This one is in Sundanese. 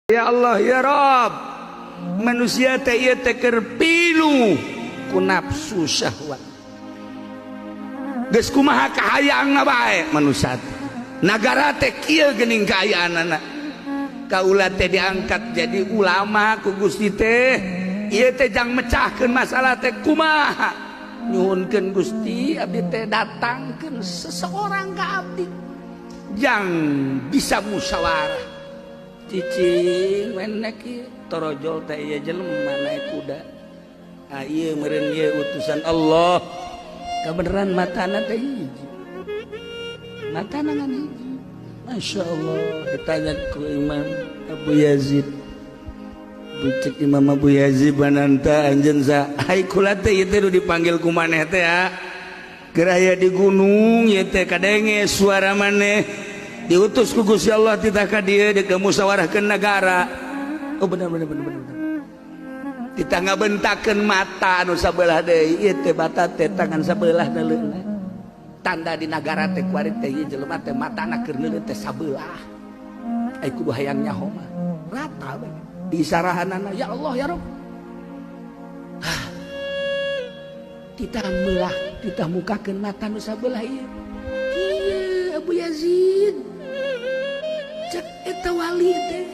Ya Allah ya Rabb, manusia teh ieu teh keur pilu ku nafsu syahwat. Geus kumaha kahayaangna bae manusia teh. Nagara teh kieu geuning kaayaanana. Kaula teh diangkat jadi ulama ku Gusti teh. Ieu teh jang mecahkeun masalah teh kumaha. Nyuhunkeun Gusti abdi teh datangkeun seseorang ka abdi. Jang bisa musyawarah. Cicing menek ieu torojol teh ieu jelema naik kuda. Ah ieu meureun ieu utusan Allah. Kabeneran matana teh hiji. Matana ngan hiji. Masya Allah ditanya ku Imam Abu Yazid. Bucek Imam Abu Yazid bananta anjeun sa. Hai kula teh ieu teh dipanggil ku maneh teh ya. Keur aya di gunung ieu teh kadenge suara maneh. Diutus ku Gusti Allah titah ka dieu di musyawarahkeun negara. Oh bener. Titah ngabentakeun mata anu sabelah deui ieu teh bata teh tangan sabelah neuleuna. Tanda di negara teh kuari teh ieu jelema teh matana keur neuleun teh sabelah. Ai kudu hayang nyaho mah. Rata bae. Diisarahanana ya Allah ya Rabb. Titah meulah, titah mukakeun mata nu sabelah ieu. Ieu Abu Yazid. Cek eta wali teh